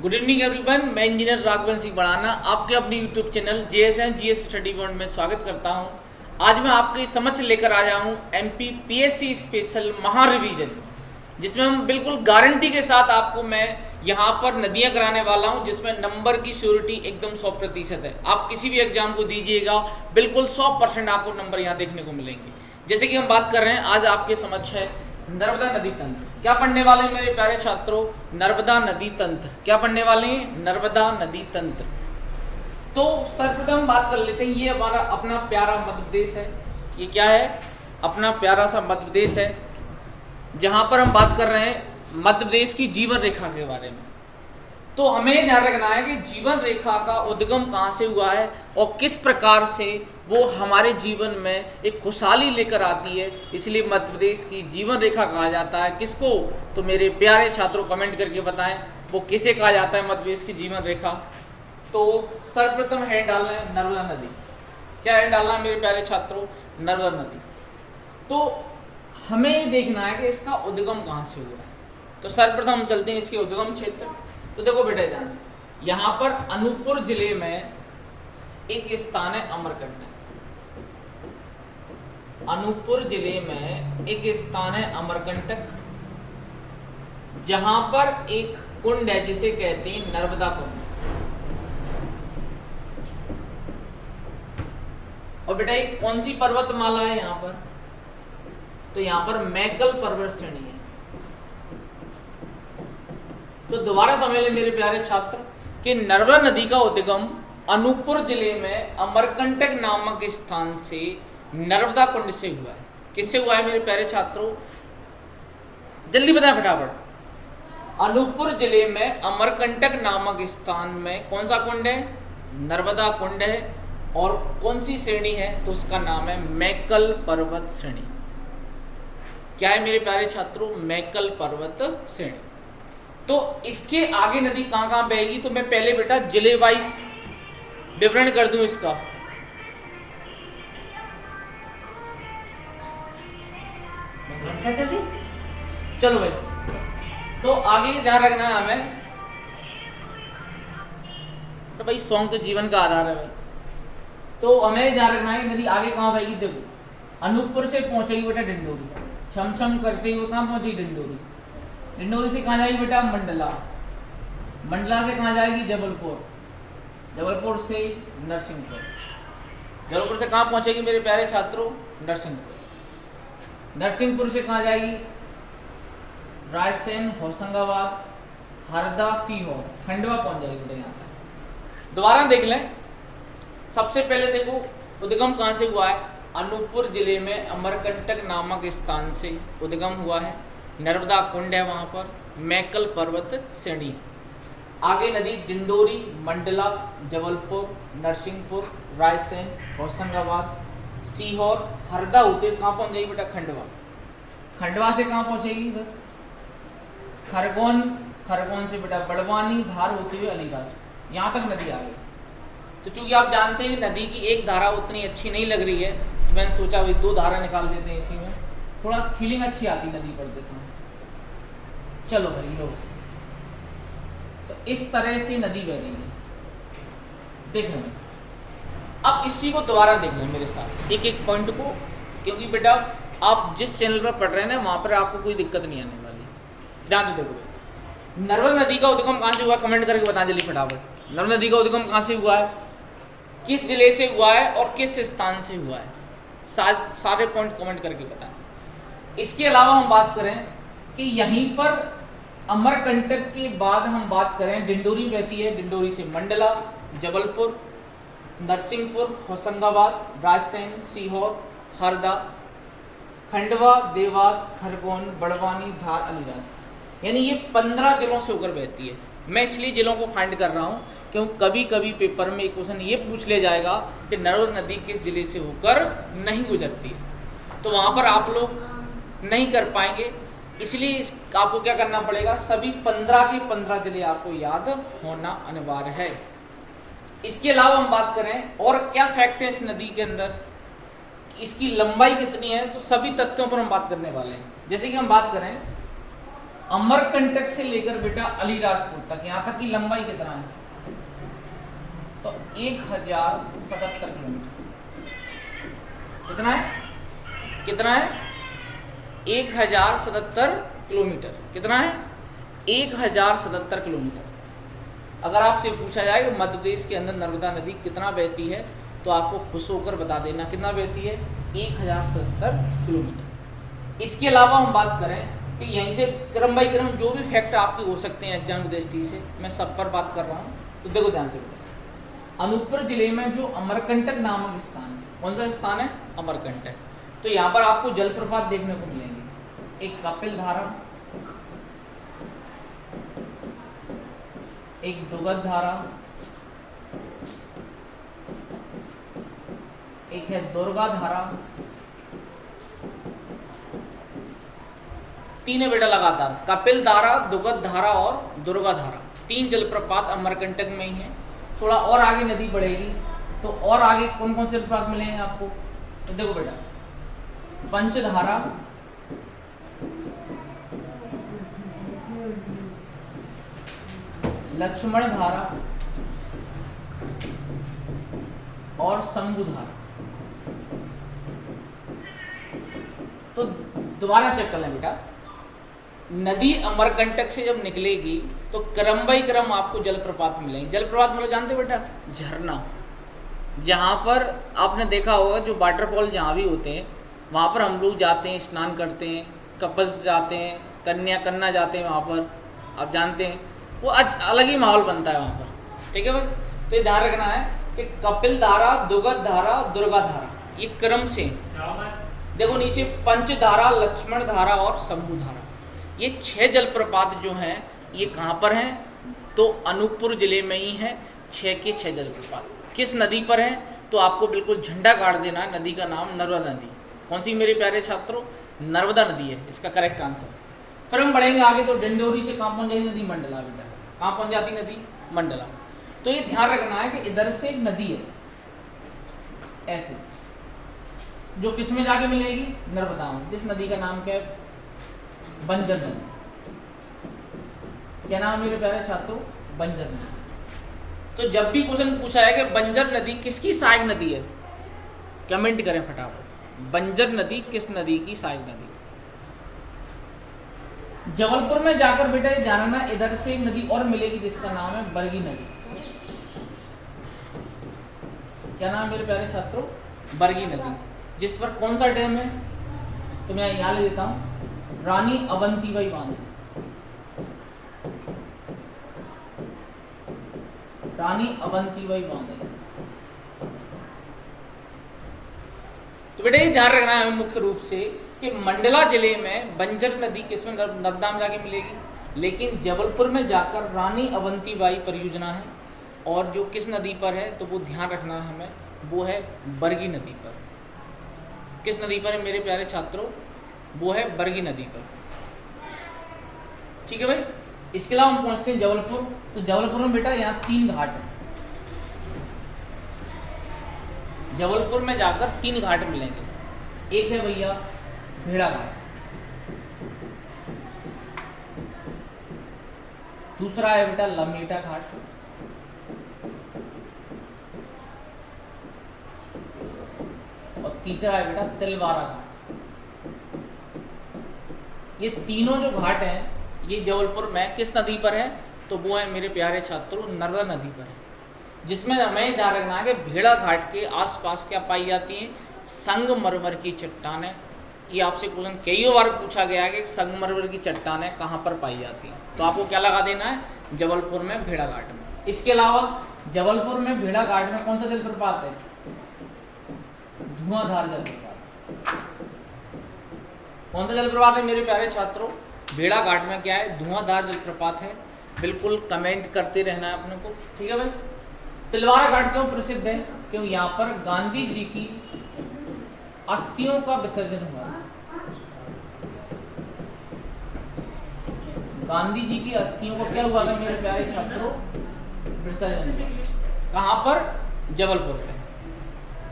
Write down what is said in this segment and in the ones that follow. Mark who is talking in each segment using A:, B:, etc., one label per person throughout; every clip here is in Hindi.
A: गुड इवनिंग एवरीवन, मैं इंजीनियर राघवन सिंह बढ़ाना आपके अपने YouTube channel JSN GS study world में स्वागत करता हूं। आज मैं आपके समक्ष लेकर आया हूं MP PSC स्पेशल महा रिवीजन, जिसमें हम बिल्कुल गारंटी के साथ आपको मैं यहां पर नदियां कराने वाला हूं, जिसमें नंबर की श्योरिटी एकदम 100% है। आप किसी भी एग्जाम को दीजिएगा बिल्कुल 100% आपको नंबर यहाँ देखने को मिलेंगे। जैसे कि हम बात कर रहे हैं, आज आपके समक्ष है नर्मदा नदी तंत्र। क्या पढ़ने वाले हैं मेरे प्यारे छात्रों? नर्मदा नदी तंत्र। क्या पढ़ने वाले हैं? नर्मदा नदी तंत्र। तो सर्वप्रथम बात कर लेते हैं, ये हमारा अपना प्यारा मध्य प्रदेश है। ये क्या है? अपना प्यारा सा मध्य प्रदेश है, जहां पर हम बात कर रहे हैं मध्य प्रदेश की जीवन रेखा के बारे में। तो हमें ध्यान रखना है कि जीवन रेखा का उद्गम कहाँ से हुआ है और किस प्रकार से वो हमारे जीवन में एक खुशहाली लेकर आती है, इसलिए मध्य प्रदेश की जीवन रेखा कहा जाता है। किसको? तो मेरे प्यारे छात्रों कमेंट करके बताएं वो किसे कहा जाता है मध्य प्रदेश की जीवन रेखा। तो सर्वप्रथम हैंड डालना है नर्मदा नदी। क्या हैंड डालना है मेरे प्यारे छात्रों? नर्मदा नदी। तो हमें ये देखना है कि इसका उद्गम कहाँ से हुआ है। तो सर्वप्रथम हम चलते हैं इसके उद्गम क्षेत्र। तो देखो बेटा ध्यान से, यहाँ पर अनूपपुर जिले में एक स्थान है अमरकंटक। अनूपपुर जिले में एक स्थान है अमरकंटक, जहां पर एक कुंड है जिसे कहते हैं नर्मदा कुंड। और बेटा ये कौन सी पर्वतमाला है यहाँ पर? तो यहाँ पर मैकल पर्वत श्रेणी है। तो दोबारा समझ ले मेरे प्यारे छात्र कि नर्मदा नदी का उद्गम अनूपपुर जिले में अमरकंटक नामक स्थान से नर्मदा कुंड से हुआ है। किससे हुआ है मेरे प्यारे छात्रों? जल्दी बताएं फटाफट। अनूपपुर जिले में अमरकंटक नामक स्थान में कौन सा कुंड है? नर्मदा कुंड है। और कौन सी श्रेणी है? तो उसका नाम है मैकल पर्वत श्रेणी। क्या है मेरे प्यारे छात्रों? मैकल पर्वत श्रेणी। तो इसके आगे नदी कहां कहां बहेगी? तो मैं पहले बेटा जिले वाइज विवरण कर दूं इसका। चलो भाई, तो आगे ध्यान रखना है हमें। तो भाई सॉन्ग तो जीवन का आधार है भाई, तो हमें ध्यान रखना है नदी आगे कहां बहेगी। देखो अनूपपुर से पहुंचेगी बेटा डिंडोरी, छम छम करते हुए कहां पहुंचेगी? डिंडोरी। डिंडोरी से कहां जाएगी बेटा? मंडला। मंडला से कहां जाएगी? जबलपुर। जबलपुर से नरसिंहपुर। जबलपुर से कहां पहुंचेगी मेरे प्यारे छात्रों? नरसिंहपुर। नरसिंहपुर से कहां जाएगी? रायसेन, होशंगाबाद, हरदा, सीहोर, खंडवा पहुंच जाएगी बेटा यहाँ तक। दोबारा देख लें। सबसे पहले देखो उद्गम कहां से हुआ है? अनूपपुर जिले में अमरकंटक नामक स्थान से उद्गम हुआ है। नर्मदा कुंड है वहां पर, मैकल पर्वत श्रेणी। आगे नदी डिंडोरी, मंडला, जबलपुर, नरसिंहपुर, रायसेन, होशंगाबाद, सीहोर, हरदा होते कहां पहुंच जाएगी बेटा? खंडवा। खंडवा से कहां पहुंचेगी? खरगोन। खरगोन से बेटा बड़वानी, धार होते हुए अलीराजपुर। यहां तक नदी आ गई। तो चूंकि आप जानते हैं नदी की एक धारा उतनी अच्छी नहीं लग रही है, तो मैंने सोचा भाई दो धारा निकाल देते हैं इसी में, थोड़ा फीलिंग अच्छी आती नदी पढ़ते समय। चलो भाई लो, तो इस तरह से नदी बह रही है। देखो अब इसी को दोबारा देख लें मेरे साथ एक एक पॉइंट को, क्योंकि बेटा आप जिस चैनल पर पढ़ रहे हैं ना वहां पर आपको कोई दिक्कत नहीं आने वाली। ध्यान से देखो, नर्मदा नदी का उद्गम कहां से हुआ? कमेंट करके बता जल्दी फटाफट। नर्मदा नदी का उद्गम कहां से हुआ है? किस जिले से हुआ है और किस स्थान से हुआ है? सारे पॉइंट कमेंट करके बताएं। इसके अलावा हम बात करें कि यहीं पर अमरकंटक के बाद हम बात करें डिंडोरी बहती है। डिंडोरी से मंडला, जबलपुर, नरसिंहपुर, होशंगाबाद, रायसेन, सीहोर, हरदा, खंडवा, देवास, खरगोन, बड़वानी, धार, अलीराजपुर। यानी ये 15 जिलों से होकर बहती है। मैं इसलिए जिलों को फाइंड कर रहा हूँ क्योंकि कभी कभी पेपर में एक क्वेश्चन ये पूछ ले जाएगा कि नर्मदा नदी किस जिले से होकर नहीं गुजरती है, तो वहाँ पर आप लोग नहीं कर पाएंगे। इसलिए आपको क्या करना पड़ेगा? सभी 15 के 15 जिले आपको याद होना अनिवार्य है। इसके अलावा हम बात करें और क्या फैक्ट है इस नदी के अंदर, इसकी लंबाई कितनी है, तो सभी तथ्यों पर हम बात करने वाले हैं। जैसे कि हम बात करें अमरकंटक से लेकर बेटा अलीराजपुर तक, यहां तक की लंबाई कितना है? तो 1077 किलोमीटर। कितना है? कितना है? 1077 किलोमीटर। कितना है? 1077 किलोमीटर। अगर आपसे पूछा जाए कि मध्य प्रदेश के अंदर नर्मदा नदी कितना बहती है, तो आपको खुश होकर बता देना कितना बहती है, 1077 किलोमीटर। इसके अलावा हम बात करें कि यहीं से क्रम बाई क्रम जो भी फैक्ट आपके हो सकते हैं एग्जाम की दृष्टि से, मैं सब पर बात कर रहा हूँ, तो देखो ध्यान से। अनूपपुर जिले में जो अमरकंटक नामक स्थान है, कौन सा स्थान है? अमरकंटक। तो यहाँ पर आपको जलप्रपात देखने को मिलेंगे, एक कपिल धारा, एक दुगध धारा, एक है दुर्गा धारा, तीन है बेटा लगातार, कपिल धारा, दुगध धारा और दुर्गा धारा। 3 जलप्रपात अमरकंटक में ही है। थोड़ा और आगे नदी बढ़ेगी तो और आगे कौन कौन से जलप्रपात मिलेंगे आपको? तो देखो बेटा, पंचधारा, लक्ष्मण धारा और शंभु धारा। तो दोबारा चेक कर लें बेटा, नदी अमरकंटक से जब निकलेगी तो क्रम बाई क्रम आपको जलप्रपात मिलेंगे। जलप्रपात मतलब जानते हो बेटा? झरना। जहाँ पर आपने देखा होगा जो वाटरफॉल जहाँ भी होते हैं वहाँ पर हम लोग जाते हैं, स्नान करते हैं, कपल्स जाते हैं, कन्या कन्ना जाते हैं वहाँ पर, आप जानते हैं वो अलग ही माहौल बनता है वहाँ पर। ठीक है भाई, तो ये ध्यान रखना है कि कपिल धारा, दुगध धारा, दुर्गा धारा, ये क्रम से देखो नीचे पंचधारा, लक्ष्मण धारा और शंभु धारा। ये 6 जलप्रपात जो हैं ये कहाँ पर हैं? तो अनूपपुर जिले में ही है 6 के 6 जलप्रपात। किस नदी पर है? तो आपको बिल्कुल झंडा गाड़ देना है, नदी का नाम नर्मदा नदी। कौन सी मेरे प्यारे छात्रों? नर्मदा नदी है इसका करेक्ट आंसर। फिर हम बढ़ेंगे आगे तो डिंडोरी से कहाँ पहुँच जाएगी नदी? मंडला बेटा। कहाँ पहुँच जाती नदी? मंडला। तो ये ध्यान रखना है कि इधर से एक नदी है ऐसे, जो किस में जाके मिलेगी? नर्मदा में। जिस नदी का नाम क्या है? बंजर नदी। क्या नाम है मेरे प्यारे छात्रों? बंजर नदी। तो जब भी क्वेश्चन पूछा है कि बंजर नदी किसकी सहायक नदी है, कमेंट करें फटाफट, बंजर नदी किस नदी की सहायक नदी? जबलपुर में जाकर बेटा ये ध्यान रखना, इधर से एक नदी और मिलेगी जिसका नाम है बरगी नदी। क्या नाम है मेरे प्यारे छात्रों? बरगी नदी। जिस पर कौन सा डैम है? तो मैं यहाँ ले देता हूँ, रानी अवंतीबाई बांध। रानी अवंतीबाई बांध। तो बेटा ये ध्यान रखना है मुख्य रूप से कि मंडला जिले में बंजर नदी किसमें? नर्मदा में जाके मिलेगी, लेकिन जबलपुर में जाकर रानी अवंतीबाई परियोजना है। और जो किस नदी पर है तो वो ध्यान रखना है हमें, वो है बरगी नदी पर। किस नदी पर है मेरे प्यारे छात्रों? वो है बरगी नदी पर। ठीक है भाई। इसके अलावा हम पहुंचते हैं जबलपुर। तो जबलपुर में बेटा यहाँ 3 घाट हैं। जबलपुर में जाकर 3 घाट मिलेंगे। एक है भैया भेड़ा घाट, दूसरा है बेटा लमेटा घाट, और तीसरा है बेटा तिलवारा घाट। ये तीनों जो घाट हैं ये जबलपुर में किस नदी पर है? तो वो है मेरे प्यारे छात्रों नर्मदा नदी पर है। जिसमें हमें ध्यान रखना है कि भेड़ा घाट के आसपास क्या पाई जाती हैं? संगमरमर की चट्टानें। ये आपसे क्वेश्चन कई बार पूछा गया है कि संगमरमर की चट्टानें कहाँ पर पाई जाती हैं, तो आपको क्या लगा देना है? जबलपुर में भेड़ा घाट में। इसके अलावा जबलपुर में भेड़ा घाट में कौन सा जलप्रपात है? धुआंधार जलप्रपात। कौन सा जलप्रपात है मेरे प्यारे छात्रों? भेड़ा घाट में क्या है? धुआंधार जलप्रपात है। बिल्कुल कमेंट करते रहना है अपने को। ठीक है भाई। तिलवारा घाट क्यों प्रसिद्ध है? क्योंकि यहाँ पर गांधी जी की अस्थियों का विसर्जन हुआ। गांधी जी की अस्थियों को क्या हुआ था मेरे प्यारे छात्रों? विसर्जन हुआ। कहाँ पर? जबलपुर पे।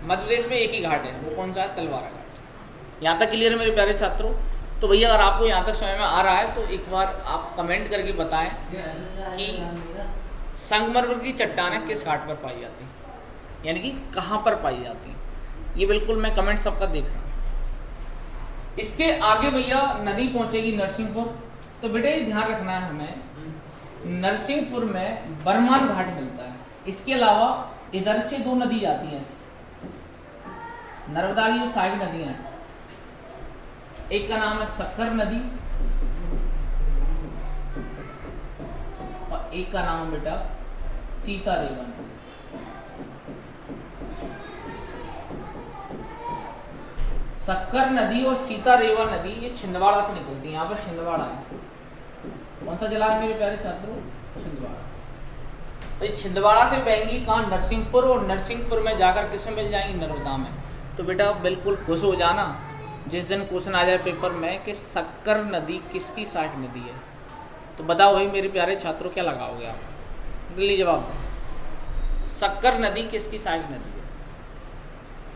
A: मध्य प्रदेश में एक ही घाट है, वो कौन सा है? तिलवारा घाट। यहाँ तक क्लियर है मेरे प्यारे छात्रों। तो भैया अगर आपको यहाँ तक समझ में आ रहा है तो एक बार आप कमेंट करके बताएं कि संगमरमर की चट्टानें किस घाट पर पाई जाती हैं, यानी कि कहाँ पर पाई जाती हैं। ये बिल्कुल मैं कमेंट सबका देख रहा हूँ। इसके आगे भैया नदी पहुँचेगी नरसिंहपुर। तो बेटे ध्यान रखना है हमें, नरसिंहपुर में बरमान घाट मिलता है। इसके अलावा इधर से दो नदी जाती हैं, नर्मदा की जो सहायक नदियां हैं, एक का नाम है सक्कर नदी और एक का नाम है बेटा सीता रेवा नदी। सक्कर नदी और सीता रेवा नदी ये छिंदवाड़ा से निकलती है। यहाँ पर छिंदवाड़ा है, कौन सा जिला है मेरे प्यारे छात्रों? छिंदवाड़ा। तो छिंदवाड़ा से बहेंगी कहाँ? नरसिंहपुर, और नरसिंहपुर में जाकर किसमें मिल जाएंगी? नर्मदा में। तो बेटा बिल्कुल खुश हो जाना जिस दिन क्वेश्चन आ जाए पेपर में कि सक्कर नदी किसकी सहायक नदी है। तो बताओ भाई मेरे प्यारे छात्रों क्या लगाओगे आप? जल्दी जवाब दो, सक्कर नदी किसकी सहायक नदी है?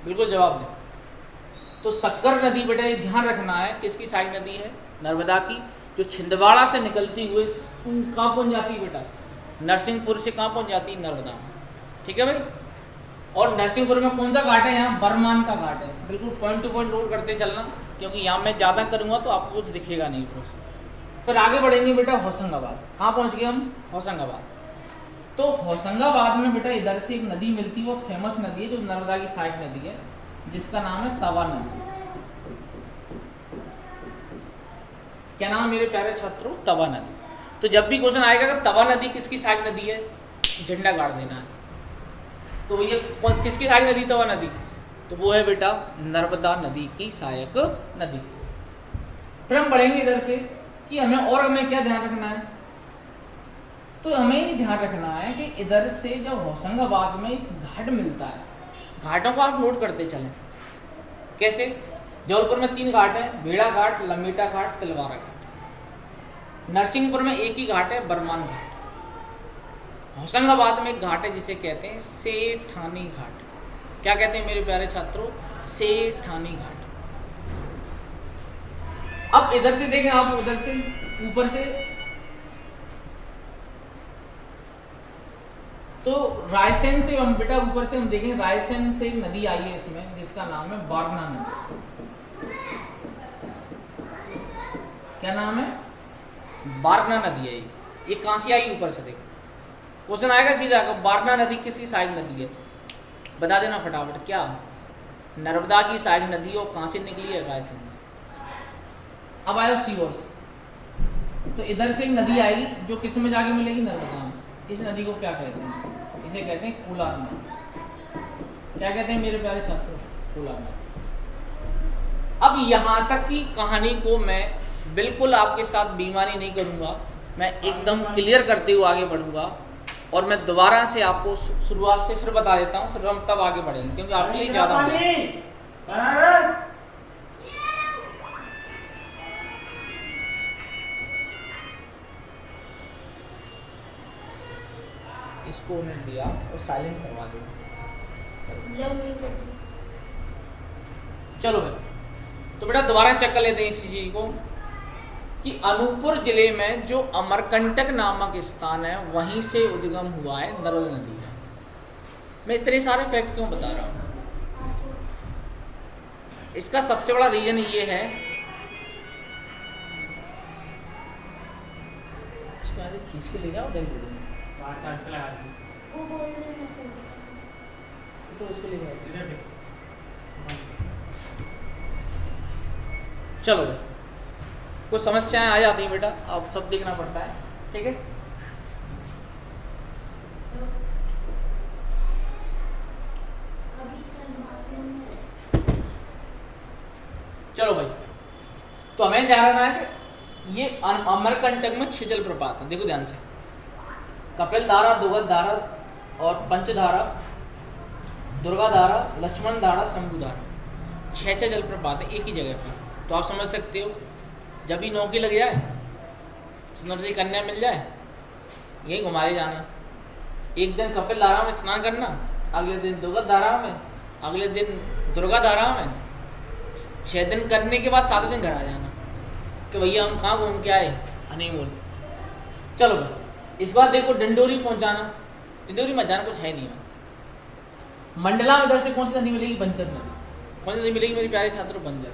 A: बिल्कुल जवाब दें। तो सक्कर नदी बेटा ये ध्यान रखना है किसकी सहायक नदी है? नर्मदा की, जो छिंदवाड़ा से निकलती हुई कहाँ पहुँच जाती है बेटा? नरसिंहपुर से कहाँ पहुँच जाती है? नर्मदा में। ठीक है भाई। और नरसिंहपुर में कौन सा घाट है? यहाँ बरमान का घाट है। बिल्कुल पॉइंट टू पॉइंट नोट करते चलना, क्योंकि यहाँ मैं ज़्यादा करूँगा तो आपको कुछ दिखेगा नहीं। फिर आगे बढ़ेंगे बेटा होशंगाबाद। कहाँ पहुँच गए हम? होशंगाबाद। तो होशंगाबाद में बेटा इधर से एक नदी मिलती है, वो फेमस नदी है जो नर्मदा की सहायक नदी है, जिसका नाम है तवा नदी। क्या नाम मेरे प्यारे छात्रों? तवा नदी। तो जब भी क्वेश्चन आएगा कि तवा नदी किसकी सहायक नदी है, झंडा गाड़ देना है। तो ये किसकी सहायक नदी तवा नदी? तो वो है बेटा नर्मदा नदी की सहायक नदी। फिर हम बढ़ेंगे इधर से कि हमें क्या ध्यान रखना है? तो हमें ये ध्यान रखना है कि इधर से जब होशंगाबाद में एक घाट मिलता है, घाटों को आप नोट करते चलें। कैसे? जबलपुर में 3 घाट है, भेड़ा घाट, लंबेटा घाट, तिलवारा घाट। नरसिंहपुर में एक ही घाट है, बरमान घाट। होशंगाबाद में एक घाट है जिसे कहते हैं सेठानी घाट। क्या कहते हैं मेरे प्यारे छात्रों? सेठानी घाट। अब इधर से देखें आप, उधर से ऊपर से, तो रायसेन से हम बेटा ऊपर से हम देखें, रायसेन से एक नदी आई है इसमें जिसका नाम है बारना नदी। क्या नाम है? बारना नदी है। ये कहां से आई? ऊपर से देखो, क्वेश्चन आएगा सीधा, बारना नदी किसकी सहायक नदी है? बता देना फटाफट। क्या? नर्मदा की सहायक नदी, और कहां से निकली है? रायसेन से। अब आयो सीहोर से। तो इधर से एक नदी आएगी जो किस में जाके मिलेगी? नर्मदा में। इस नदी को क्या कहते हैं? इसे कहते हैं कोलार नदी। क्या कहते हैं मेरे प्यारे छात्रों? कोलार नदी। अब यहाँ तक की कहानी को मैं बिल्कुल आपके साथ बेईमानी नहीं करूँगा, मैं एकदम क्लियर करते हुए आगे बढ़ूँगा, और मैं दोबारा से आपको शुरुआत से फिर बता देता हूँ, फिर हम तब आगे बढ़ेंगे क्योंकि आपके लिए ज़्यादा इसको उन्हें दिया और साइलेंट करवा दो। चलो भाई, तो बेटा दोबारा चेक कर लेते हैं इसी चीज को कि अनूपपुर जिले में जो अमरकंटक नामक स्थान है वहीं से उद्गम हुआ है नर्मदा नदी। मैं इतने सारे फैक्ट क्यों बता रहा हूँ? इसका सबसे बड़ा रीजन ये है, इसको ऐसे खींच के ले जाओ, देख लो तो उसको ले जाओ। चलो कुछ समस्याएं आ जाती हैं बेटा, अब सब देखना पड़ता है। ठीक है, चलो भाई, तो हमें ध्यान रखना है कि ये अमरकंटक में 6 जलप्रपात हैं। देखो ध्यान से, कपिल धारा, दुगध धारा और पंचधारा, दुर्गा धारा, लक्ष्मण धारा, शंभु धारा, 6 जलप्रपात है एक ही जगह पर। तो आप समझ सकते हो, जब भी नौकरी लग जाए, सुंदर सी कन्या मिल जाए, यही घुमाए जाना। एक दिन कपिल धारा में स्नान करना, अगले दिन दुगध धारा में, अगले दिन दुर्गा धारा में, 6 दिन करने के बाद 7 दिन घर आ जाना। कि भैया हम कहाँ घूम के आए, हनीमून। चलो भाई, इस बार देखो डंडोरी पहुंचाना, डंडोरी मत जाना, कुछ है नहीं। मंडला में इधर से कौन सी नदी मिलेगी, बंजर नदी। कौन सी नदी मिलेगी मेरे प्यारे छात्रों, बंजर।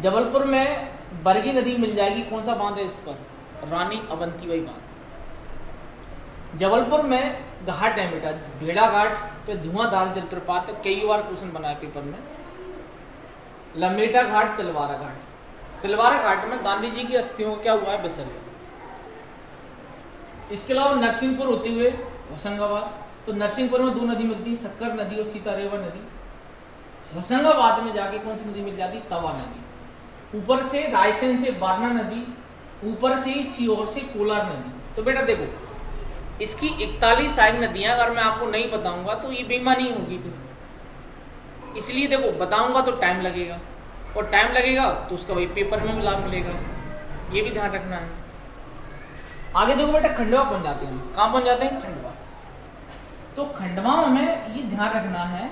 A: जबलपुर में बरगी नदी मिल जाएगी, कौन सा बांध है इस पर, रानी अवंतीबाई बांध। जबलपुर में घाट है बेटा, भेड़ा घाट पे धुआंधार जलप्रपात है, कई बार क्वेश्चन बना है पेपर में। लमेटा घाट, तिलवारा घाट। तिलवारा घाट में गांधी जी की अस्थियों का क्या हुआ है, विसर्जन। इसके अलावा नरसिंहपुर होते हुए होशंगाबाद, तो नरसिंहपुर में 2 नदी मिलती है, शक्कर नदी और सीतारेवा नदी। होशंगाबाद में जाके कौन सी नदी मिल जाती, तवा नदी। ऊपर से रायसेन से वारणा नदी, ऊपर से ही सीहोर से कोलार नदी। तो बेटा देखो, इसकी 41 सहायक नदियां अगर मैं आपको नहीं बताऊंगा तो ये बेईमानी होगी फिर। इसलिए देखो, बताऊंगा तो टाइम लगेगा, और टाइम लगेगा तो उसका वही पेपर में भी लाभ मिलेगा, ये भी ध्यान रखना है। आगे देखो बेटा, खंडवा पहुंच जाते हैं। कहाँ पहुंच जाते हैं, खंडवा। तो खंडवा में हमें ये ध्यान रखना है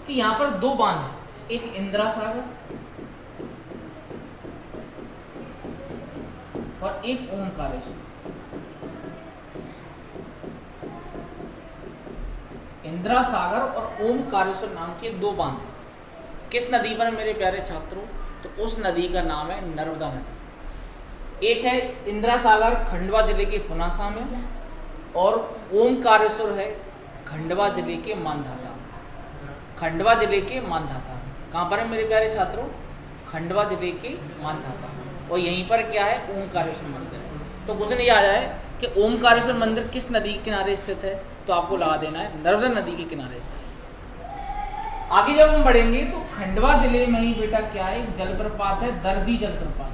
A: कि यहाँ पर 2 बांध है, एक इंदिरा सागर और एक ओमकारेश्वर। इंदिरा सागर और ओमकारेश्वर नाम के 2 बांध हैं। किस नदी पर मेरे प्यारे छात्रों, तो उस नदी का नाम है नर्मदा नदी। एक है इंदिरा सागर खंडवा जिले के पुनासा में, और ओमकारेश्वर है खंडवा जिले के मानधाता। खंडवा जिले के मानधाता कहाँ पर है मेरे प्यारे छात्रों, खंडवा जिले के मानधाता। और यहीं पर क्या है, ओमकारेश्वर मंदिर है। तो क्वेश्चन ये आ जाए कि ओमकारेश्वर मंदिर किस नदी के किनारे स्थित है, तो आपको लगा देना है नर्मदा नदी के किनारे स्थित। आगे जब हम बढ़ेंगे तो खंडवा जिले में ही बेटा क्या है, एक जलप्रपात है, दर्दी जलप्रपात।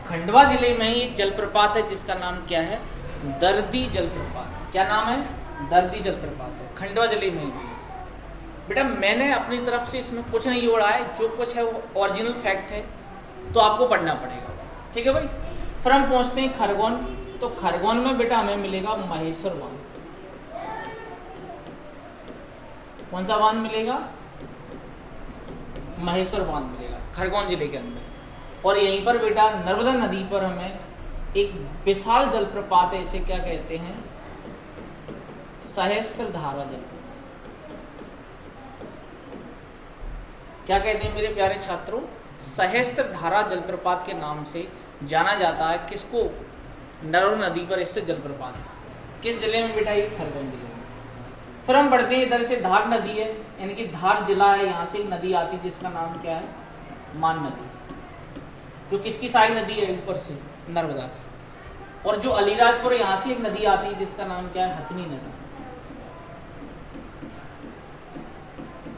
A: खंडवा जिले में ही एक जलप्रपात है जिसका नाम क्या है, दर्दी जलप्रपात। क्या नाम है, दर्दी जलप्रपात है, खंडवा जिले में ही। बेटा मैंने अपनी तरफ से इसमें कुछ नहीं जोड़ा है, जो कुछ है वो ओरिजिनल फैक्ट है, तो आपको पढ़ना पड़ेगा, ठीक है भाई। फिर हम पहुंचते हैं खरगोन। तो खरगोन में बेटा हमें मिलेगा महेश्वर बांध। कौन सा बांध मिलेगा, महेश्वर बांध मिलेगा खरगोन जिले के अंदर। और यहीं पर बेटा नर्मदा नदी पर हमें एक विशाल जलप्रपात है, इसे क्या कहते हैं, सहस्त्रधारा जल। क्या कहते हैं मेरे प्यारे छात्रों, सहस्त्रधारा जलप्रपात के नाम से जाना जाता है। किसको, नर्मदा नदी पर इससे जलप्रपात। किस जिले में बेटा, ये खरगोन जिले में। फिर हम बढ़ते हैं, इधर से धार नदी है, यानी कि धार जिला है, यहाँ से एक नदी आती है जिसका नाम क्या है, मान नदी, जो किसकी सहायक नदी है, ऊपर से नर्मदा की। और जो अलीराजपुर यहाँ से एक नदी आती है जिसका नाम क्या है, हथनी नदी।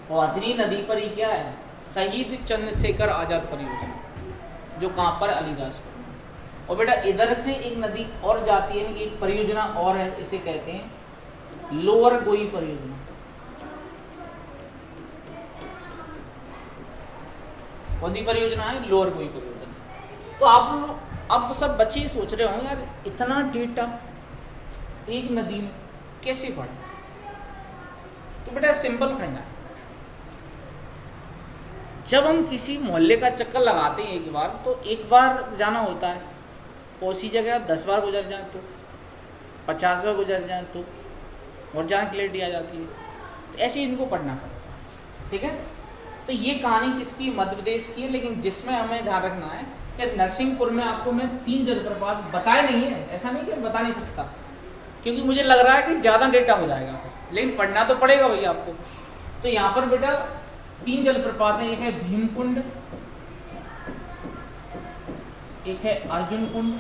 A: और हथनी नदी पर ही क्या है, शहीद चंद्रशेखर आजाद परियोजना, जो कहाँ पर, अलीराजपुर। और बेटा इधर से एक नदी और जाती है, एक परियोजना और है, इसे कहते हैं लोअर गोई परियोजना। कौन सी परियोजना है, लोअर गोई परियोजना। तो आप लोग अब सब बच्चे सोच रहे होंगे, यार इतना डेटा एक नदी में कैसे पढ़ा। तो बेटा सिंपल फंडा है, जब हम किसी मोहल्ले का चक्कर लगाते हैं एक बार, तो एक बार जाना होता है, उसी जगह 10 बार गुजर जाए तो, 50 बार गुजर जाए तो, और जहाँ क्लियरिटी आ जाती है। तो ऐसे ही इनको पढ़ना पड़ता, ठीक है। तो ये कहानी किसकी, मध्य प्रदेश की है, लेकिन जिसमें हमें ध्यान रखना है कि नरसिंहपुर में आपको मैं 3 जलप्रपात बताए नहीं है, ऐसा नहीं कि बता नहीं सकता, क्योंकि मुझे लग रहा है कि ज़्यादा डेटा हो जाएगा, लेकिन पढ़ना तो पड़ेगा भैया आपको। तो यहाँ पर बेटा 3 जलप्रपात हैं, एक है भीमकुंड, एक है अर्जुन कुंड,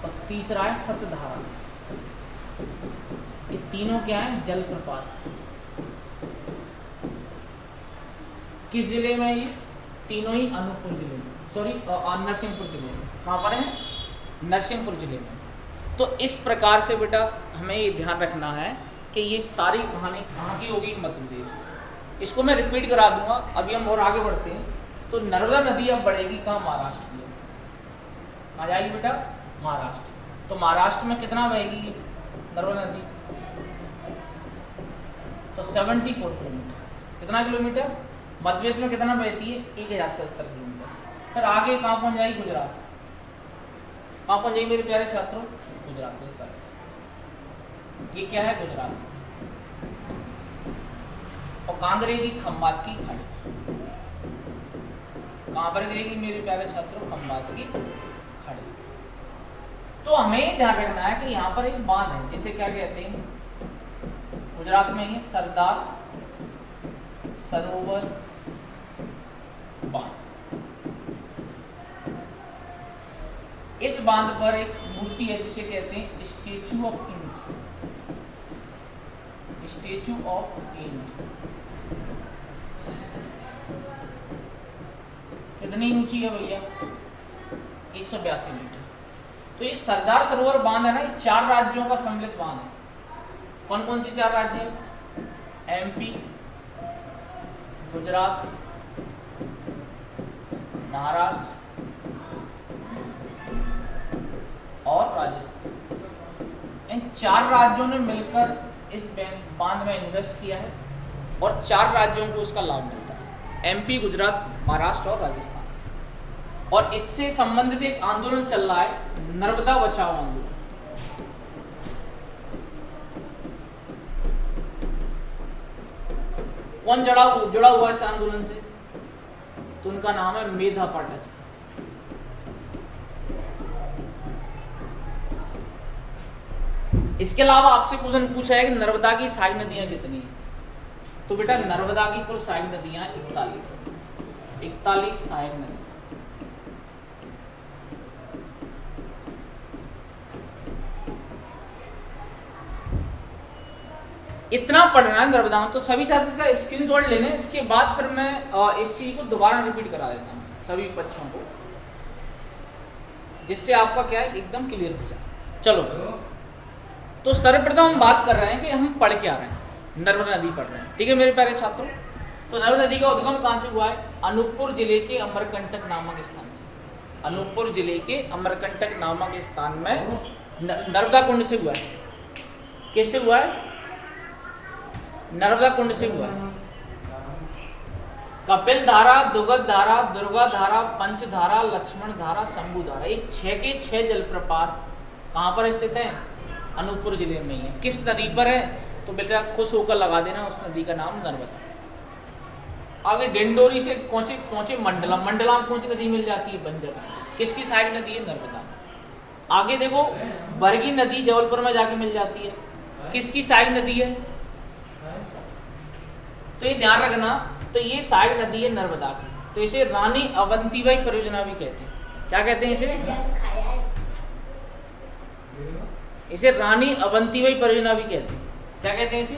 A: और तीसरा है सतधारा। ये तीनों क्या है, जलप्रपात। किस जिले में ये, तीनों ही अनूपपुर जिले में, सॉरी नरसिंहपुर जिले में। कहाँ पर है, नरसिंहपुर जिले में। तो इस प्रकार से बेटा हमें ये ध्यान रखना है कि ये सारी कहानी कहाँ की होगी, मध्य प्रदेश की। इसको मैं रिपीट करा दूंगा, अभी हम और आगे बढ़ते हैं। तो नर्मदा नदी अब बढ़ेगी कहाँ, महाराष्ट्र की, आ जाएगी बेटा महाराष्ट्र। तो महाराष्ट्र में कितना बहेगी नर्मदा नदी, तो 74 किलोमीटर। कितना किलोमीटर? मध्य प्रदेश में कितना बहती है? 1077 किलोमीटर। फिर आगे कहाँ पहुँच जाएगी? गुजरात। कहाँ पहुँच जाएगी मेरे प्यारे छात्रों? गुजरात। इस तरह से ये क्या है? गुजरात। और कहाँ गिरेगी? खंबात की खाड़ी। कहाँ पर गिरेगी मेरे प्यारे छात्रों? खंबात की खाड़ी। तो हमें ध्यान रखना है कि यहाँ पर एक बांध है जिसे क्या कहते हैं? गुजरात में ये सरदार सरोवर बांध। इस बांध पर एक मूर्ति है जिसे कहते हैं statue of unity. Statue of unity कितनी ऊंची है भैया? 182 मीटर। तो ये सरदार सरोवर बांध है ना, ये 4 राज्यों का सम्मिलित बांध है। कौन कौन से 4 राज्य? एमपी, गुजरात, महाराष्ट्र और राजस्थान। इन 4 राज्यों ने मिलकर इस बांध में इन्वेस्ट किया है और 4 राज्यों को उसका लाभ मिलता है, एमपी, गुजरात, महाराष्ट्र और राजस्थान। और इससे संबंधित एक आंदोलन चल रहा है, नर्मदा बचाओ आंदोलन। कौन जुड़ा हुआ इस आंदोलन से? तो उनका नाम है मेधा पाटक। इसके अलावा आपसे क्वेश्चन पूछा है कि नर्मदा की सहायक नदियां कितनी हैं? तो बेटा नर्मदा की कुल सहायक नदियां 41 सहायक नदी। इतना पढ़ना है नर्मदा में, तो सभी छात्र इसका स्क्रीनशॉट लेने। इसके बाद फिर मैं इस चीज को दोबारा रिपीट करा देता हूँ सभी बच्चों को, जिससे आपका क्या है एकदम क्लियर हो जाए। चलो, तो सर्वप्रथम हम बात कर रहे हैं कि हम पढ़ क्या रहे हैं, नर्मदा नदी पढ़ रहे हैं। ठीक है मेरे प्यारे छात्रों। तो नर्मदा नदी का उद्गम कहाँ से हुआ है? अनूपपुर जिले के अमरकंटक नामक स्थान से। अनूपपुर जिले के अमरकंटक नामक स्थान में नर्मदा कुंड से हुआ है। कैसे हुआ है? नर्मदा कुंड से हुआ है। कपिल धारा, दुगध धारा, दुर्गा धारा, पंचधारा, लक्ष्मण धारा, शंभु धारा, ये 6 के 6 जलप्रपात कहाँ पर स्थित हैं? अनूपपुर जिले में ही है। किस नदी पर है? तो बेटा खुश होकर लगा देना, उस नदी का नाम नर्मदा। आगे डिंडोरी से पहुंचे मंडला। मंडला में कौन सी नदी मिल जाती है? बंजर। किसकी सहायक नदी है? नर्मदा। आगे देखो बरगी नदी जबलपुर में जाके मिल जाती है। किसकी सहायक नदी है? तो ये ध्यान रखना, तो ये सहायक नदी है नर्मदा की। तो इसे रानी अवंतीबाई परियोजना भी कहते हैं। क्या कहते हैं इसे? इसे रानी अवंतीबाई परियोजना भी कहते हैं। क्या कहते हैं इसे?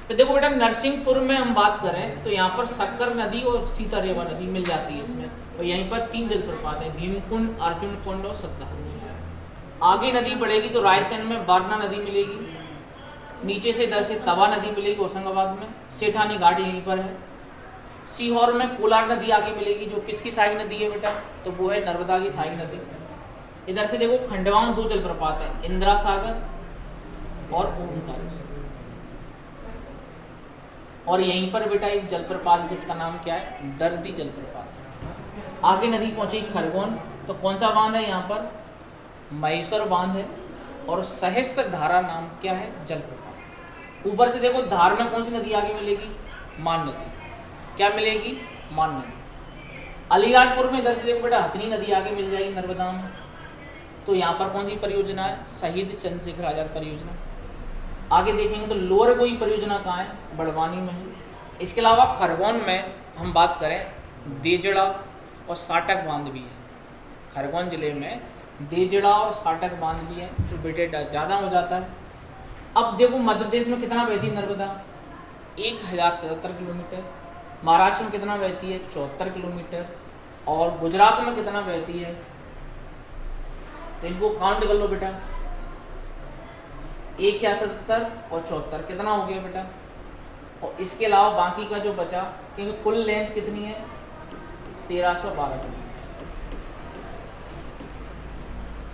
A: तो देखो बेटा नरसिंहपुर में हम बात करें तो यहाँ पर शक्कर नदी और सीतारेवा नदी मिल जाती है इसमें, और यहीं पर 3 जलप्रपात हैं, भीमकुंड, अर्जुन कुंड और सत्ता। आगे नदी बढ़ेगी तो रायसेन में बारना नदी मिलेगी, नीचे से इधर से तवा नदी मिलेगी होशंगाबाद में, सेठानी घाट यहीं पर है। सीहोर में कोलार नदी आगे मिलेगी, जो किसकी सहायक नदी है बेटा? तो वो है नर्मदा की सहायक नदी। इधर से देखो खंडवा में 2 जलप्रपात है, इंदिरा सागर और ओमकारेश्वर। और यहीं पर बेटा एक जलप्रपात जिसका नाम क्या है? दर्दी जलप्रपात। आगे नदी पहुंचेगी खरगोन, तो कौन सा बांध है यहाँ पर? महेश्वर बांध है। और सहस्त्र धारा नाम क्या है? जलप्रपात। ऊपर से देखो धार में कौन सी नदी आगे मिलेगी? मान नदी। क्या मिलेगी? मान नदी। अलीराजपुर में इधर से देखो बेटा हथनी नदी आगे मिल जाएगी नर्मदा में। तो यहाँ पर कौन सी परियोजना है? शहीद चंद्रशेखर आजाद परियोजना। आगे देखेंगे तो लोअर गोई परियोजना कहाँ है? बड़वानी में है। इसके अलावा खरगोन में हम बात करें देजड़ा और साटक बांध भी है। खरगोन जिले में देजड़ा और साटक बांध भी है, तो बेटे ज़्यादा हो जाता है। अब देखो मध्य प्रदेश में कितना बहती है नर्मदा? 1077 किलोमीटर। महाराष्ट्र में कितना बहती है? 74 किलोमीटर। और गुजरात में कितना बहती है? तो इनको काउंट कर लो बेटा, 1077 और 74 कितना हो गया बेटा? और इसके अलावा बाकी का जो बचा, क्योंकि कुल लेंथ कितनी है? 1312 किलोमीटर।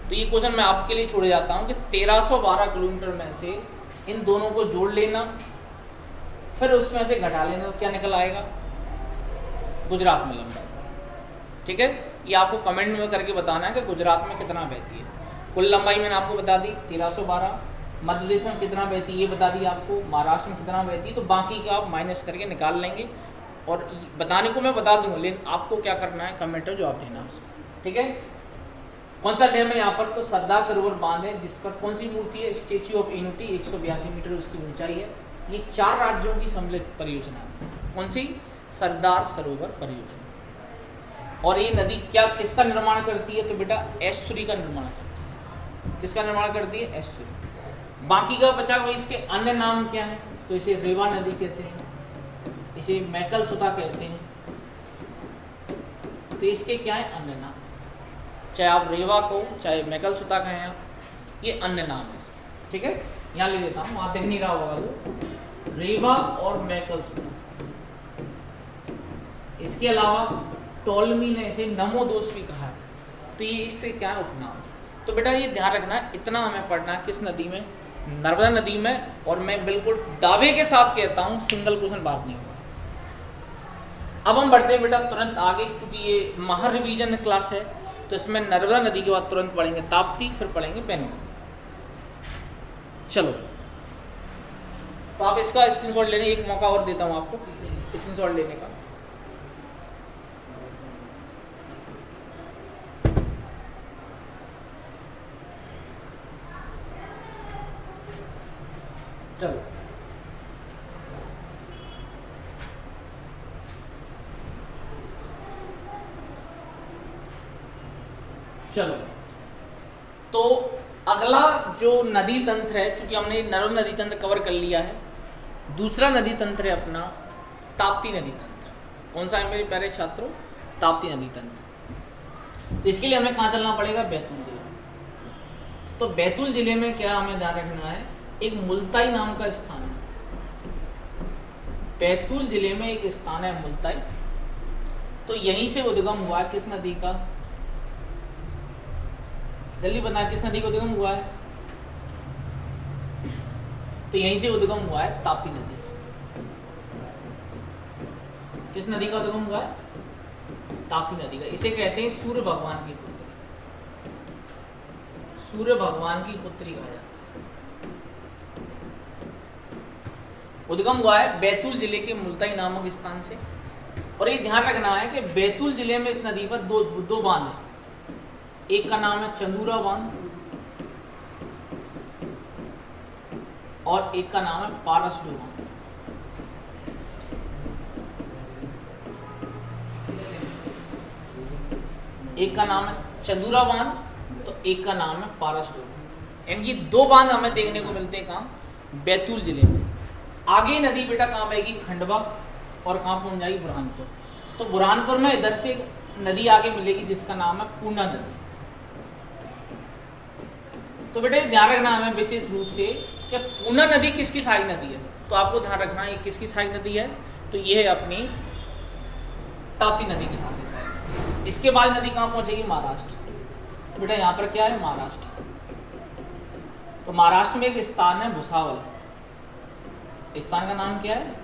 A: तो ये क्वेश्चन मैं आपके लिए छोड़ जाता हूँ कि 1312 किलोमीटर में से इन दोनों को जोड़ लेना फिर उसमें से घटा लेना तो क्या निकल आएगा, गुजरात में लंबाई। ठीक है, ये आपको कमेंट में करके बताना है कि गुजरात में कितना बहती है। कुल लंबाई मैंने आपको बता दी 1312, मध्य प्रदेश में कितना बहती है ये बता दी आपको, महाराष्ट्र में कितना बहती है, तो बाकी का आप माइनस करके निकाल लेंगे। और बताने को मैं बता दूंगा, लेकिन आपको क्या करना है, कमेंट में जवाब देना उसका। ठीक है, कौन सा डैम है यहाँ पर, तो सरदार सरोवर बांध है, जिस पर कौन सी मूर्ति है, स्टेच्यू ऑफ यूनिटी, 182 मीटर उसकी ऊंचाई है। ये 4 राज्यों की सम्मिलित परियोजना है। कौन सी, सरदार सरोवर परियोजना। और ये नदी क्या किसका निर्माण करती है, तो बेटा एस्चुरी का निर्माण करती है। किसका निर्माण करती है, एस्चुरी। बाकी का बचा हुआ इसके अन्य नाम क्या है, तो इसे रेवा नदी कहते हैं, इसे मैकल सुता कहते हैं। तो इसके क्या है, अन्य नाम। चाहे आप रेवा को चाहे मैकल सुता कहें आप, ये अन्य नाम है इसके। ठीक है, यहाँ ले लेता हूँ, वहाँ दिख नहीं रहा होगा तो रेवा और मैकल सुता। इसके अलावा टोलमी ने इसे नमोदोष भी कहा है, तो ये इससे क्या है, उपनाम। तो बेटा ये ध्यान रखना है, इतना हमें पढ़ना है किस नदी में, नर्मदा नदी में। और मैं बिल्कुल दावे के साथ कहता हूँ सिंगल क्वेश्चन बात नहीं होगा। अब हम बढ़ते हैं बेटा तुरंत आगे, क्योंकि ये महा रिवीजन क्लास है, तो इसमें नर्मदा नदी के बाद तुरंत पढ़ेंगे ताप्ती, फिर पढ़ेंगे बेनू। चलो, तो आप इसका स्क्रीनशॉट लेने, एक मौका और देता हूँ आपको स्क्रीनशॉट लेने का। चलो, चलो तो अगला जो नदी तंत्र है, क्योंकि हमने नर्मदा नदी तंत्र कवर कर लिया है, दूसरा नदी तंत्र है अपना ताप्ती नदी तंत्र। कौन सा है मेरे प्यारे छात्रों, ताप्ती नदी तंत्र। तो इसके लिए हमें कहाँ चलना पड़ेगा, बैतूल जिले। तो बैतूल जिले में क्या हमें ध्यान रखना है, एक मुल्ताई नाम का स्थान है। बैतूल जिले में एक स्थान है मुल्ताई, तो यहीं से उद्गम हुआ है किस नदी का, जल्दी बताएं किस नदी का उद्गम हुआ है, तो यहीं से उद्गम हुआ है ताप्ती नदी। किस नदी का उद्गम हुआ है, ताप्ती नदी का। इसे कहते हैं सूर्य भगवान की पुत्री, सूर्य भगवान की पुत्री कहा जाता है। उद्गम हुआ है बैतूल जिले के मुल्ताई नामक स्थान से। और ये ध्यान रखना है कि बैतूल जिले में इस नदी पर दो बांध है। एक का नाम है चंदूरा बांध और एक का नाम है पारसडू बांध। एक का नाम है चंदूरा बांध तो एक का नाम है पारसडू। यानी 2 बांध हमें देखने को मिलते हैं कहाँ, बैतूल जिले में। आगे नदी बेटा कहाँ बहेगी, खंडवा, और कहाँ पहुंच जाएगी, बुरहानपुर। तो बुरहानपुर में इधर से नदी आगे मिलेगी जिसका नाम है पूर्णा नदी। तो बेटा ध्यान रखना हमें विशेष रूप से कि पूर्णा नदी किसकी सहायक नदी है, तो आपको ध्यान रखना ये किसकी सहायक नदी है, तो ये है अपनी ताप्ती नदी की सहायक है। इसके बाद नदी कहाँ पहुंचेगी, महाराष्ट्र। तो बेटा यहाँ पर क्या है, महाराष्ट्र। तो महाराष्ट्र में एक स्थान है भुसावल। स्थान का नाम क्या है,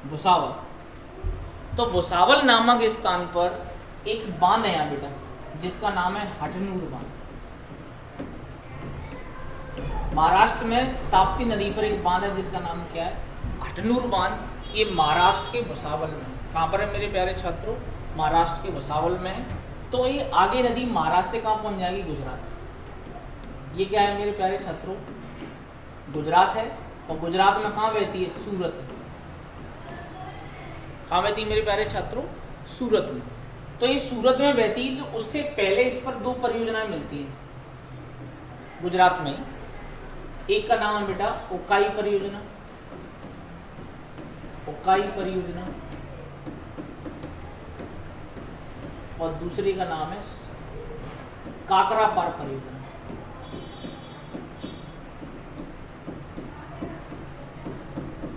A: भुसावल। तो भुसावल नामक स्थान पर एक बांध है यहाँ बेटा जिसका नाम है हटनूर बांध। महाराष्ट्र में ताप्ती नदी पर एक बांध है जिसका नाम क्या है, हटनूर बांध। ये महाराष्ट्र के भुसावल में। कहाँ पर है मेरे प्यारे छात्रों, महाराष्ट्र के भुसावल में है। तो ये आगे नदी महाराष्ट्र से कहाँ पहुंच जाएगी, गुजरात। ये क्या है मेरे प्यारे छात्रों, गुजरात है। और गुजरात में कहाँ बहती है, सूरत। कहाँ बहती है मेरे प्यारे छात्रों, सूरत में। तो ये सूरत में बहती है। तो उससे पहले इस पर 2 परियोजनाएं मिलती हैं गुजरात में। एक का नाम है बेटा उकाई परियोजना, उकाई परियोजना, और दूसरी का नाम है काकरापार परियोजना।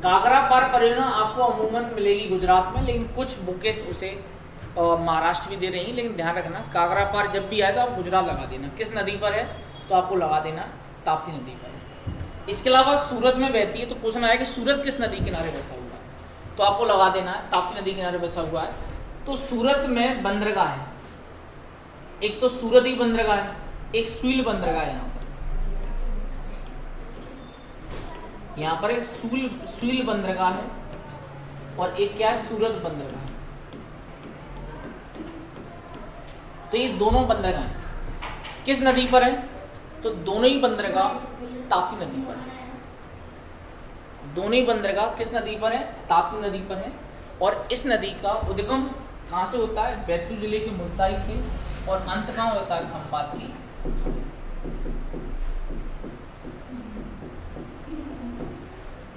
A: काकरापार परियोजना आपको अमूमन मिलेगी गुजरात में, लेकिन कुछ बुकेस उसे महाराष्ट्र भी दे रही हैं। लेकिन ध्यान रखना काकरापार जब भी आए तो आप गुजरात लगा देना। किस नदी पर है, तो आपको लगा देना ताप्ती नदी पर। इसके अलावा सूरत में बहती है, तो क्वेश्चन आया कि सूरत किस नदी किनारे बसा हुआ है, तो आपको लगा देना है ताप्ती नदी किनारे बसा हुआ है। तो सूरत में बंदरगाह है, एक तो सूरत ही बंदरगाह है, एक सुइल बंदरगाह है। यहाँ पर एक सुइल बंदरगाह है और एक क्या है, सूरत बंदरगाह है। तो ये दोनों बंदरगाह हैं, किस नदी पर है, तो दोनों ही बंदरगाह ताप्ती नदी पर है। दोनों ही बंदरगाह किस नदी पर है, ताप्ती नदी पर है। और इस नदी का उद्गम कहाँ से होता है, बैतूल जिले की मुल्ताई से, और अंत कहाँ होता है, खंभात की।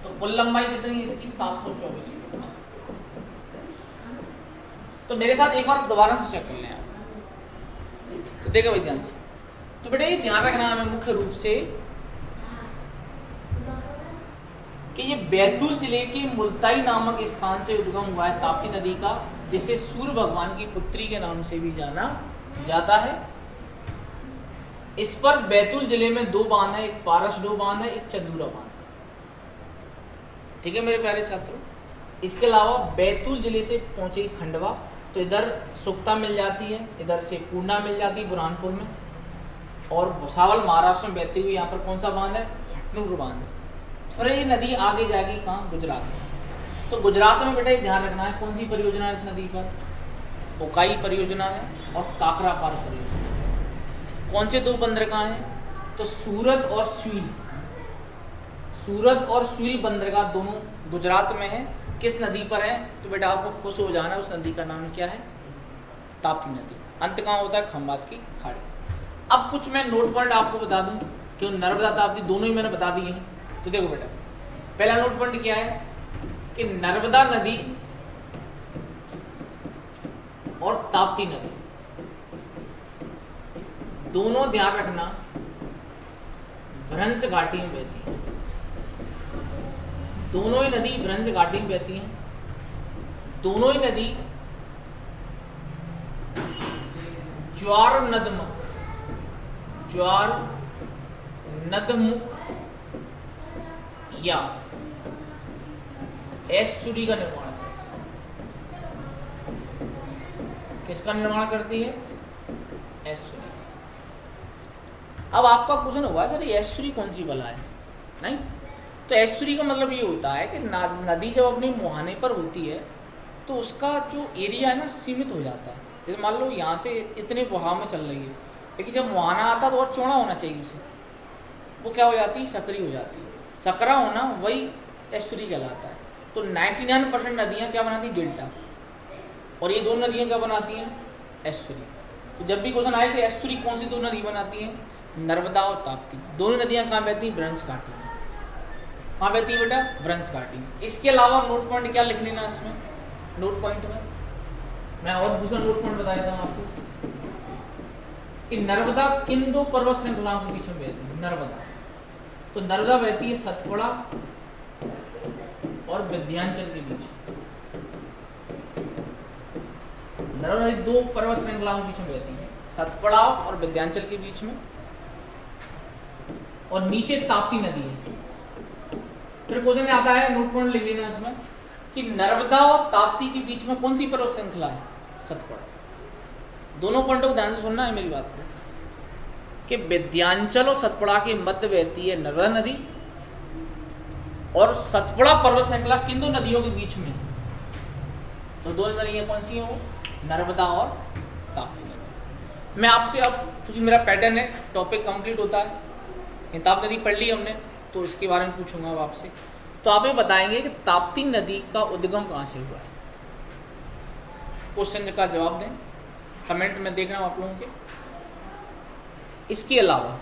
A: तो कुल लंबाई कितनी है इसकी, 724। तो मेरे साथ एक बार दोबारा से चेक कर लें आप, तो देखो भाई ध्यान से। तो बेटा ये ध्यान रखना हमें मुख्य रूप से कि ये बैतूल जिले के मुल्ताई नामक स्थान से उद्गम हुआ है ताप्ती नदी का, जिसे सूर्य भगवान की पुत्री के नाम से भी जाना जाता है। इस पर बैतूल जिले में 2 बांध है, एक पारसडोह बांध है, एक चंदूरा बांध। ठीक है मेरे प्यारे छात्रों। इसके अलावा बैतूल जिले से पहुंचे खंडवा, तो इधर सुक्ता मिल जाती है, इधर से पूर्णा मिल जाती है बुरहानपुर में, और भुसावल महाराष्ट्र में बहती हुई यहाँ पर कौन सा बांध है, हटनूर बांध है। फिर ये नदी आगे जाएगी कहाँ, गुजरात में। तो गुजरात में बेटा ध्यान रखना है कौन सी परियोजना है इस नदी पर, ओकाई परियोजना है और काकरापार परियोजना। कौन से 2 बंदरगाह हैं, तो सूरत और सुइल। सूरत और सुइल बंदरगाह दोनों गुजरात में है, किस नदी पर है, तो बेटा आपको खुश हो जाना, उस नदी का नाम क्या है, ताप्ती नदी। अंत कहाँ होता है, खंभात की खाड़ी। अब कुछ मैं नोट पॉइंट आपको बता दूं कि नर्मदा ताप्ती दोनों ही मैंने बता दिए हैं। तो देखो बेटा पहला नोट पॉइंट क्या है कि नर्मदा नदी और ताप्ती नदी दोनों ध्यान रखना भ्रंश घाटी में बहती है। दोनों ही नदी भ्रंश घाटी में बहती हैं। दोनों ही नदी ज्वार नदमुख या एस्चुरी का निर्माण करती है। किसका निर्माण करती है, एस्चुरी। अब आपका क्वेश्चन होगा सर ये एस्चुरी कौन सी बला है, नहीं। तो एस्चुरी का मतलब ये होता है कि नदी जब अपने मुहाने पर होती है तो उसका जो एरिया है ना सीमित हो जाता है। जैसे मान लो यहाँ से इतने बहाव में चल रही है, लेकिन जब मुहाना आता है तो और चौड़ा होना चाहिए उसे, वो क्या हो जाती है, सकरी हो जाती है। सकरा होना वही एस्चुरी कहलाता है। तो 99% नदियाँ क्या बनाती हैं, डेल्टा, और ये 2 नदियाँ क्या बनाती हैं, एस्चुरी। तो जब भी क्वेश्चन आए कि एस्चुरी कौन सी 2 नदी बनाती हैं, नर्मदा और ताप्ती। दोनों नदियाँ कहाँ बहती हैं, भ्रंश घाटी में। कहाँ बहती है बेटा, भ्रंश घाटी में। इसके अलावा नोट पॉइंट क्या लिख लेना इसमें, नोट पॉइंट में मैं और दूसरा नोट पॉइंट बता देता हूँ आपको कि नर्मदा किन 2 पर्वत श्रृंखलाओं के बीच में बहती है, नर्मदा। तो नर्मदा बहती है सतपुड़ा और विंध्याचल के बीच। नर्मदा 2 पर्वत श्रृंखलाओं के बीच में बहती है, सतपुड़ा और विंध्याचल के बीच में, और नीचे ताप्ती नदी है। फिर क्वेश्चन में आता है, नोट पॉइंट लिख लेना इसमें कि नर्मदा और ताप्ती के बीच में कौन सी पर्वत श्रृंखला है, सतपुड़ा। दोनों पॉइंटों को ध्यान से सुनना है मेरी बात को कि विंध्याचल और सतपुड़ा के मध्य बहती है नर्मदा नदी, और सतपुड़ा पर्वत श्रृंखला किन 2 नदियों के बीच में। तो 2 नदियां कौन सी हैं, वो नर्मदा और ताप्ती नदी। मैं आपसे अब चूंकि मेरा पैटर्न है, टॉपिक कंप्लीट होता है, ताप्ती नदी पढ़ ली हमने, तो इसके बारे में पूछूंगा अब आपसे। तो आप ये बताएंगे कि ताप्ती नदी का उद्गम कहाँ से हुआ है। क्वेश्चन का जवाब दें, कमेंट में देख रहा हूँ आप लोगों के। इसके अलावा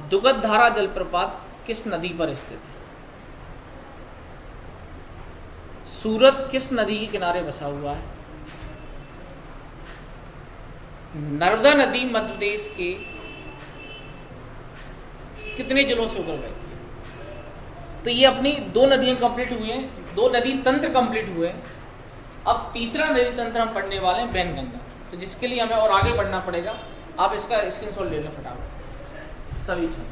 A: दुगध धारा जलप्रपात किस नदी पर स्थित है, सूरत किस नदी के किनारे बसा हुआ है, नर्मदा नदी मध्य प्रदेश के कितने जिलों से होकर बहती है। तो ये अपनी 2 नदियां कंप्लीट हुई हैं, 2 नदी तंत्र कंप्लीट हुए हैं। अब तीसरा नदी तंत्र हम पढ़ने वाले हैं, बैनगंगा। तो जिसके लिए हमें और आगे बढ़ना पड़ेगा, आप इसका स्क्रीनशॉट ले लें फटाफट सभी छात्र।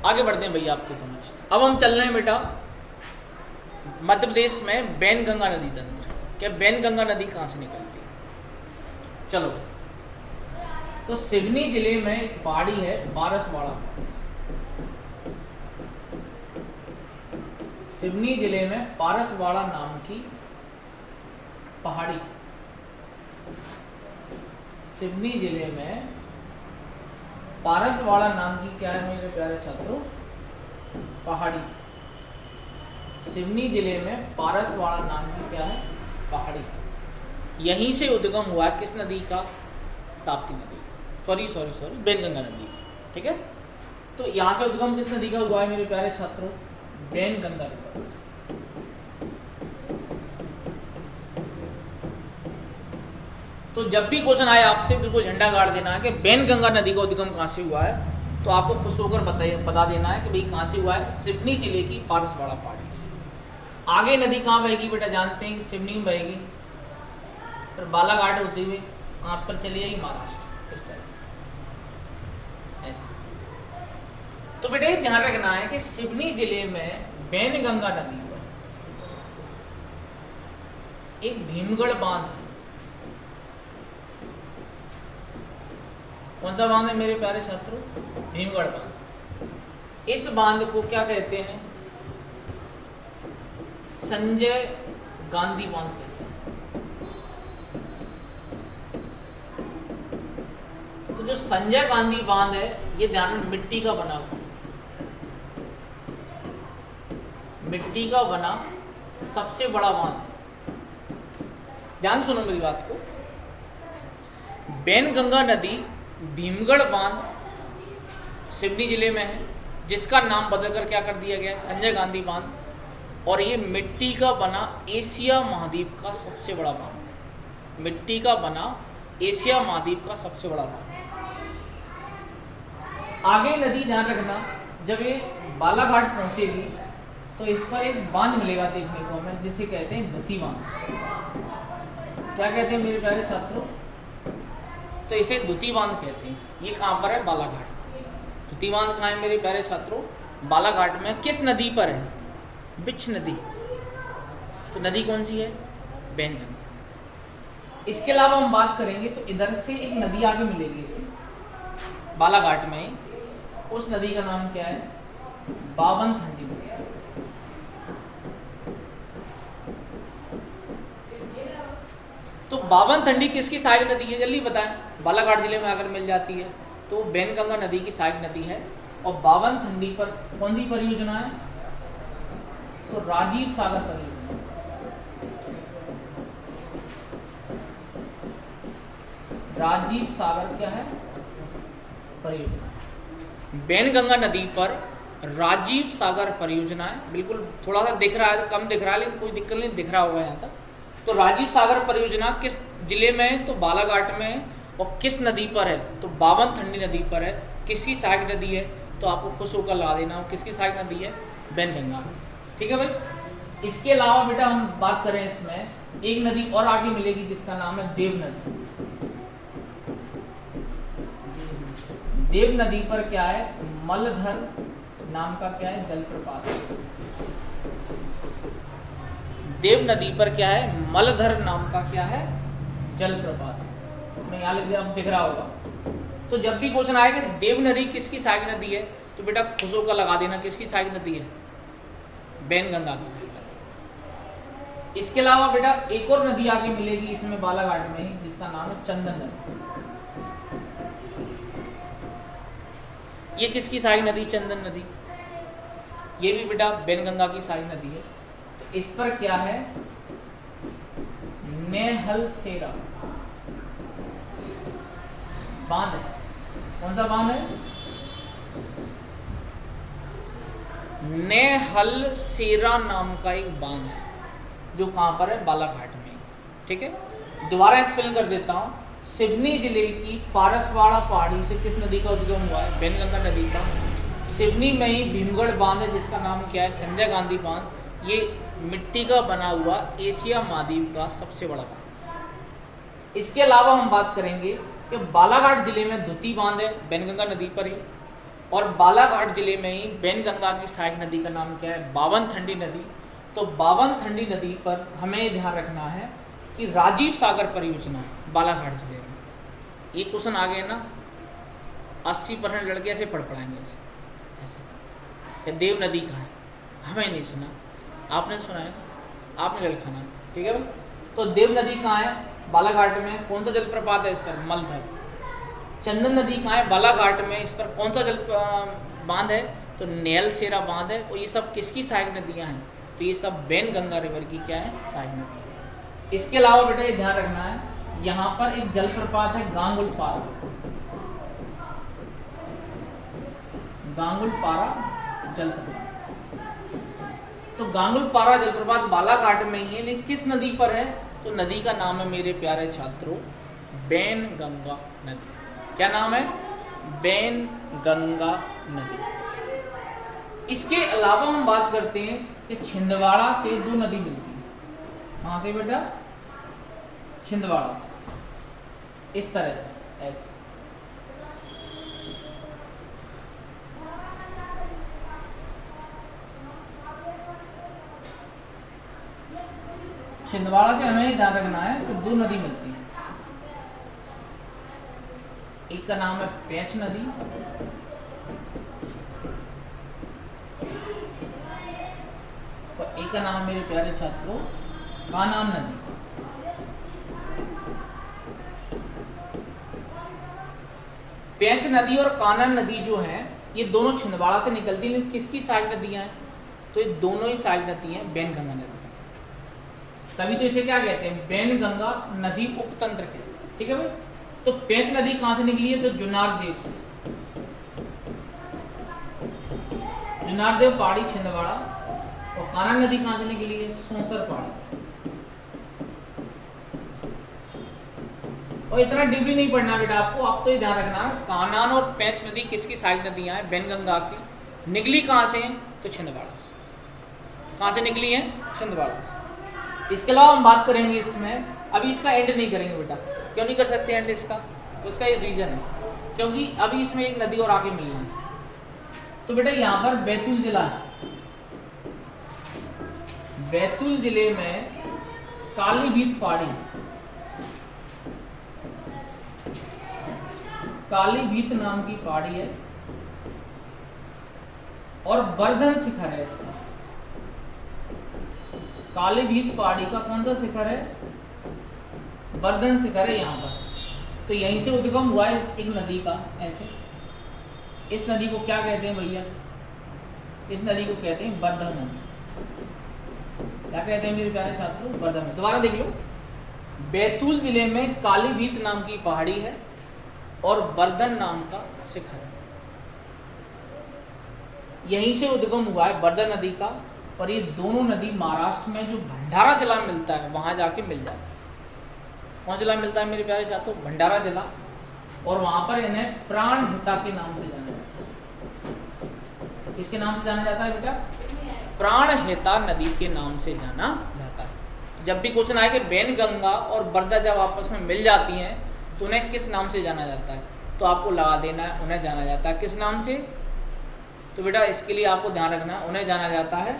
A: आगे बढ़ते हैं भैया आपकी समझ। अब हम चल रहे हैं बेटा मध्य प्रदेश में बैनगंगा नदी तंत्र। क्या बैनगंगा नदी कहाँ से निकलती है? चलो, तो सिवनी जिले में एक पहाड़ी है बारसवाड़ा। सिवनी जिले में पारसवाड़ा नाम की पहाड़ी, सिवनी जिले में पारसवाड़ा नाम की क्या है मेरे प्यारे छात्रों? पहाड़ी। सिवनी जिले में पारसवाड़ा नाम की क्या है? पहाड़ी। यहीं से उद्गम हुआ किस नदी का? ताप्ती नदी, सॉरी बैनगंगा नदी। ठीक है, तो यहाँ से उद्गम किस नदी का हुआ है मेरे प्यारे छात्रों? बैनगंगा नदी। तो जब भी क्वेश्चन आए आपसे बिल्कुल झंडा गाड़ देना है कि बैनगंगा नदी का उद्गम कहाँ से हुआ है, तो आपको खुश होकर बता देना है कि भाई कहाँ से हुआ है? सिवनी जिले की पारसवाड़ा पहाड़ी से। आगे नदी कहाँ बहेगी बेटा? जानते हैं सिवनी में बहेगी, फिर बालाघाट होते हुए कहाँ पर चली जाएगी? महाराष्ट्र। इस तरह ऐसे। तो बेटे ध्यान रखना है कि सिवनी जिले में बैनगंगा नदी पर एक भीमगढ़ बांध है। कौन सा बांध है मेरे प्यारे छात्रों? भीमगढ़ बांध। इस बांध को क्या कहते हैं? संजय गांधी बांध कहते हैं। तो जो संजय गांधी बांध है ये ध्यान में मिट्टी का बना हुआ, मिट्टी का बना सबसे बड़ा बांध। ध्यान सुनो मेरी बात को। बैनगंगा नदी भीमगढ़ बांध सिवनी जिले में है, जिसका नाम बदलकर क्या कर दिया गया है? संजय गांधी बांध। और ये मिट्टी का बना एशिया महाद्वीप का सबसे बड़ा बांध, मिट्टी का बना एशिया महाद्वीप का सबसे बड़ा बांध। आगे नदी ध्यान रखना, जब ये बालाघाट पहुंचेगी तो इस पर एक बांध मिलेगा देखने को हमें, जिसे कहते हैं दुती बांध। क्या कहते हैं मेरे प्यारे छात्रों? तो इसे दुती बांध कहते हैं। ये कहाँ पर है? बालाघाट। दुती बांध कहाँ है मेरे प्यारे छात्रों? बालाघाट में। किस नदी पर है? बिच नदी। तो नदी कौन सी है? बैनगंगा। इसके अलावा हम बात करेंगे तो इधर से एक नदी आगे मिलेगी इसे बालाघाट में, उस नदी का नाम क्या है? बावनथंडी। तो बावनथंडी किसकी सहायक नदी है? जल्दी बताएं। बालाघाट जिले में आकर मिल जाती है, तो बैनगंगा नदी की सहायक नदी है। और बावनथंडी पर कौन सी परियोजना है? तो राजीव सागर परियोजना। राजीव सागर क्या है? परियोजना। बैनगंगा नदी पर राजीव सागर परियोजना है। बिल्कुल थोड़ा सा दिख रहा है, कम दिख रहा है, लेकिन कोई दिक्कत नहीं, दिख रहा होगा यहाँ तक। तो राजीव सागर परियोजना किस जिले में है? तो बालाघाट में है। और किस नदी पर है? तो बावनथंडी नदी पर है। किसकी सहायक नदी है? तो आपको खुश होकर ला देना, किसकी सहायक नदी है? बैनगंगा। ठीक है भाई। इसके अलावा बेटा हम बात करें, इसमें एक नदी और आगे मिलेगी जिसका नाम है देव नदी। देव नदी पर क्या है? मलधर नाम का क्या है? जलप्रपात। देव नदी पर क्या है? मलधर नाम का क्या है? जलप्रपात। मैं यहाँ लिख दिया, अब दिख रहा होगा। तो जब भी क्वेश्चन आएगा देव नदी किसकी सहायक नदी है, तो बेटा खुश होकर लगा देना किसकी सहायक नदी है? बैनगंगा की सहायक नदी। इसके अलावा बेटा एक और नदी आगे मिलेगी इसमें बालाघाट में ही, जिसका नाम है चंदन नदी। ये किसकी सहायक नदी? चंदन नदी। ये भी बेटा बैनगंगा की सहायक नदी है। तो इस पर क्या है? नेहलसेरा बांध है। कौन सा बांध है? नेहलसेरा नाम का एक बांध है, जो कहां पर है? बालाघाट में। ठीक है, दोबारा एक्सप्लेन कर देता हूं। सिवनी जिले की पारसवाड़ा पहाड़ी से किस नदी का उद्गम हुआ है? बैनगंगा नदी का। सिवनी में ही भीमगढ़ बांध है, जिसका नाम क्या है? संजय गांधी बांध। ये मिट्टी का बना हुआ एशिया महाद्वीप का सबसे बड़ा बांध। इसके अलावा हम बात करेंगे कि बालाघाट जिले में दुती बांध है, बैनगंगा नदी पर ही। और बालाघाट जिले में ही बैनगंगा की सहायक नदी का नाम क्या है? बावनथंडी नदी। तो बावनथंडी नदी पर हमें ध्यान रखना है कि राजीव सागर परियोजना बालाघाट जिले में। ये क्वेश्चन आ गए ना, 80% लड़के ऐसे पढ़ पढ़ाएंगे ऐसे कि देव नदी कहाँ है? हमें नहीं सुना, आपने सुना है, आपने लिखा ना, ठीक है भाई। तो देव नदी कहाँ है? बालाघाट में। कौन सा जलप्रपात है इस पर? मलधर। चंदन नदी कहाँ है? बालाघाट में। इस पर कौन सा जल बांध है? तो नेल सेरा बांध है। और ये सब किसकी सहायक नदियाँ हैं? तो ये सब बैनगंगा रिवर की क्या है? सहायक नदी है। इसके अलावा बेटा ये ध्यान रखना है, यहाँ पर एक जलप्रपात है गांगुलपारा। गांगुलपारा जलप्रपात। तो गांगुलपारा जलप्रपात बालाघाट में ही है, लेकिन किस नदी पर है? तो नदी का नाम है मेरे प्यारे छात्रों बैनगंगा नदी। क्या नाम है? बैनगंगा नदी। इसके अलावा हम बात करते हैं कि छिंदवाड़ा से 2 नदी मिलती है। कहाँ से बेटा? छिंदवाड़ा से। इस तरह से ऐसे। छिंदवाड़ा से हमें ध्यान रखना है कि 2 नदी मिलती है। एक का नाम है पेंच नदी और एक का नाम मेरे प्यारे छात्रों कानान नदी। पेंच नदी और कानान नदी जो है ये दोनों छिंदवाड़ा से निकलती है, लेकिन किसकी सहायक नदियां हैं? तो ये दोनों ही सहायक नदी हैं बैनगंगा नदी। तभी तो इसे क्या कहते हैं? बैनगंगा नदी उपतंत्र कहते हैं, ठीक है भाई। तो पेंच नदी कहां से निकली है? तो जुनारदेव से। जुनारदेव पहाड़ी छिंदवाड़ा। और कानान नदी कहां से निकली है? सोंसर पहाड़ी से। और इतना डीपली नहीं पढ़ना बेटा आपको, आप तो ये ध्यान रखना कानान और पेंच नदी किसकी सहायक नदियां हैं? बैनगंगा की। निकली कहां से? तो छिंदवाड़ा से। कहां से निकली है? छिंदवाड़ा से। इसके अलावा हम बात करेंगे इसमें, अभी इसका एंड नहीं करेंगे बेटा। क्यों नहीं कर सकते एंड इसका? उसका ये रीजन है क्योंकि अभी इसमें एक नदी और आगे मिलनी है। तो बेटा यहाँ पर बैतूल जिला है। बैतूल जिले में कालीभीत पहाड़ी, कालीभीत नाम की पहाड़ी है और वर्धन शिखर है इसका। कालीभीत पहाड़ी का कौन सा शिखर है? वर्धन शिखर है यहाँ पर। तो यहीं से उद्गम हुआ है एक नदी का ऐसे। इस नदी को क्या कहते हैं भैया? इस नदी को कहते हैं वर्धा नदी। क्या कहते हैं मेरे प्यारे छात्रों? वर्धा नदी। दोबारा देख लो, बैतूल जिले में कालीभीत नाम की पहाड़ी है और वर्धन नाम का शिखर है। यहीं से उद्गम हुआ है वर्धा नदी का। और ये दोनों नदी महाराष्ट्र में जो भंडारा जिला मिलता है वहां जाके मिल जाता है। कौन जिला मिलता है मेरे प्यारे छात्रों? भंडारा जिला। और वहां पर इन्हें प्राणहिता के नाम से जाना जाता है। किसके नाम से जाना जाता है बेटा? प्राणहिता नदी के नाम से जाना जाता है। जब भी क्वेश्चन आए कि बैनगंगा और वर्धा जब आपस में मिल जाती हैं तो उन्हें किस नाम से जाना जाता है? तो आपको लगा देना है, उन्हें जाना जाता है किस नाम से? तो बेटा इसके लिए आपको ध्यान रखना, उन्हें जाना जाता है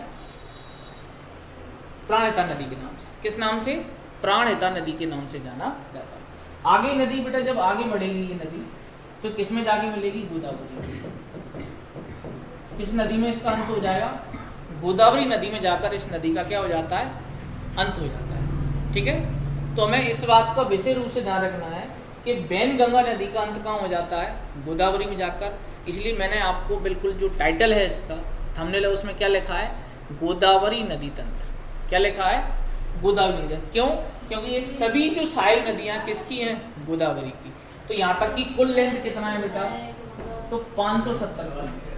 A: प्राणहिता नदी के नाम से। किस नाम से? प्राणहिता नदी के नाम से जाना जाता है। आगे नदी बेटा जब आगे बढ़ेगी ये नदी तो किस में जाके मिलेगी? गोदावरी। किस नदी में इसका अंत हो जाएगा? गोदावरी नदी में जाकर इस नदी का क्या हो जाता है? अंत हो जाता है, ठीक है। तो हमें इस बात का विशेष रूप से ध्यान रखना है कि बैनगंगा नदी का अंत कहाँ हो जाता है? गोदावरी में जाकर। इसलिए मैंने आपको बिल्कुल जो टाइटल है इसका थंबनेल है उसमें क्या लिखा है? गोदावरी नदी तंत्र। क्या लिखा है? गोदावरी नदी। क्यों? क्योंकि ये सभी जो सहायक नदियाँ किसकी हैं? गोदावरी की। तो यहाँ तक की कुल लेंथ कितना है बेटा? तो 570 किलोमीटर।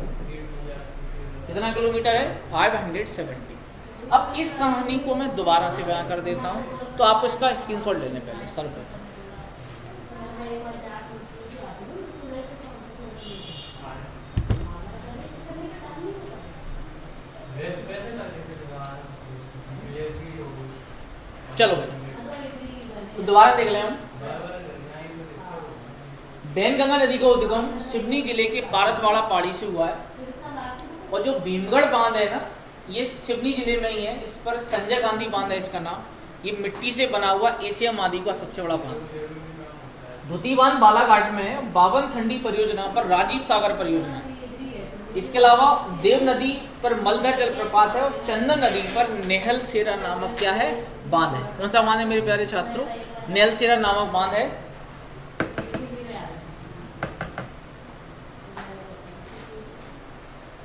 A: कितना किलोमीटर है? 570। अब इस कहानी को मैं दोबारा से बयां कर देता हूँ, तो आप इसका स्क्रीनशॉट ले लें पहले सर्वप्रथम। चलो तो दोबारा देख लें हम। बैनगंगा नदी का उद्गम सिवनी जिले के पारसवाड़ा पहाड़ी से हुआ है, और जो भीमगढ़ बांध है ना, ये सिवनी जिले में ही है। इस पर संजय गांधी बांध है इसका नाम। ये मिट्टी से बना हुआ एशिया महाद्वीप का सबसे बड़ा बांध। धोती बांध बालाघाट में है। बावन खंडी परियोजना पर राजीव सागर परियोजना है। इसके अलावा देव नदी पर मलधर जलप्रपात है, और चंदन नदी पर नेहल सेरा नामक क्या है, बांध है। कौन सा बांध है मेरे प्यारे छात्रों? नेहल सेरा नामक बांध है।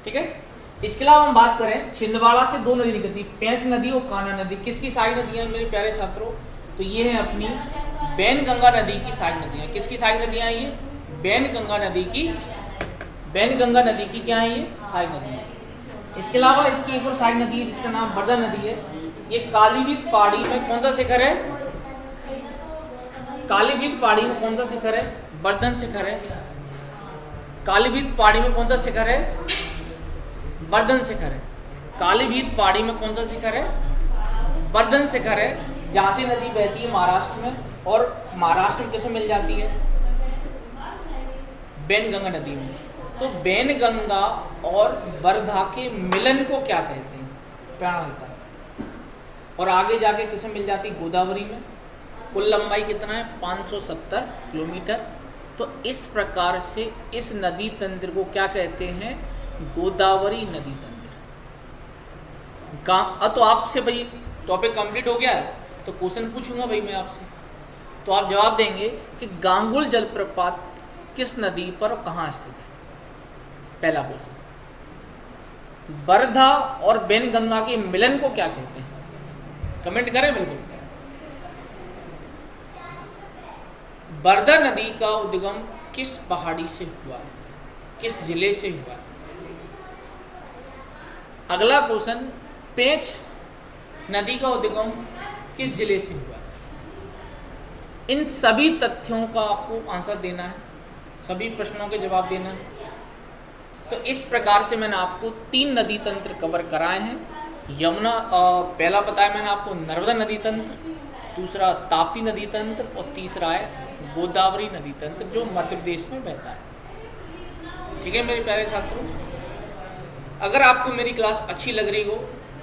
A: ठीक है। इसके अलावा हम बात करें, छिंदवाड़ा से दो नदी निकलती, पेंच नदी और कान्हा नदी। किसकी सहायक नदियां मेरे प्यारे छात्रों? तो ये है अपनी बैनगंगा नदी की सहायक नदियां। किसकी सहायक नदियां ये? बैनगंगा नदी की, बैनगंगा नदी की क्या है ये, सहायक नदी है। इसके अलावा इसकी एक और सहायक नदी है जिसका नाम बर्धन नदी है। ये कालीभीत पहाड़ी में कौन सा शिखर है? कालीभीत पहाड़ी में कौन सा शिखर है? बर्धन शिखर है। कालीभीत पहाड़ी में कौन सा शिखर है? बर्धन शिखर है। कालीभीत पहाड़ी में कौन सा शिखर है? बर्धन शिखर है, जहां से नदी बहती है महाराष्ट्र में, और महाराष्ट्र में किसे मिल जाती है? बैनगंगा नदी में। तो बैनगंगा और वर्धा के मिलन को क्या कहते हैं? प्रणहिता। और आगे जाके किसे मिल जाती? गोदावरी में। कुल लंबाई कितना है? 570 किलोमीटर। तो इस प्रकार से इस नदी तंत्र को क्या कहते हैं? गोदावरी नदी तंत्र। तो आपसे भाई टॉपिक कंप्लीट हो गया है, तो क्वेश्चन पूछूंगा भाई मैं आपसे, तो आप जवाब देंगे कि गांगुल जलप्रपात किस नदी पर और कहाँ स्थित है? पहला क्वेश्चन। वर्धा और बैनगंगा के मिलन को क्या कहते हैं? कमेंट करें बिल्कुल। वर्धा नदी का उद्गम किस पहाड़ी से हुआ है? किस जिले से हुआ है? अगला क्वेश्चन, पेंच नदी का उद्गम किस जिले से हुआ है? इन सभी तथ्यों का आपको आंसर देना है, सभी प्रश्नों के जवाब देना है। तो इस प्रकार से मैंने आपको 3 नदी तंत्र कवर कराए हैं। यमुना, पहला बताया मैंने आपको नर्मदा नदी तंत्र, दूसरा ताप्ती नदी तंत्र, और तीसरा है गोदावरी नदी तंत्र जो मध्य प्रदेश में बहता है। ठीक है मेरे प्यारे छात्रों, अगर आपको मेरी क्लास अच्छी लग रही हो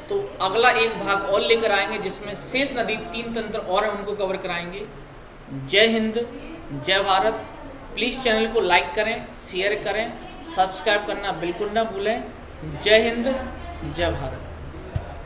A: तो अगला एक भाग और लेकर आएंगे जिसमें शेष नदी 3 तंत्र और हैं, उनको कवर कराएंगे। जय हिंद, जय भारत। प्लीज़ चैनल को लाइक करें, शेयर करें, सब्सक्राइब करना बिल्कुल ना भूलें। जय हिंद, जय भारत।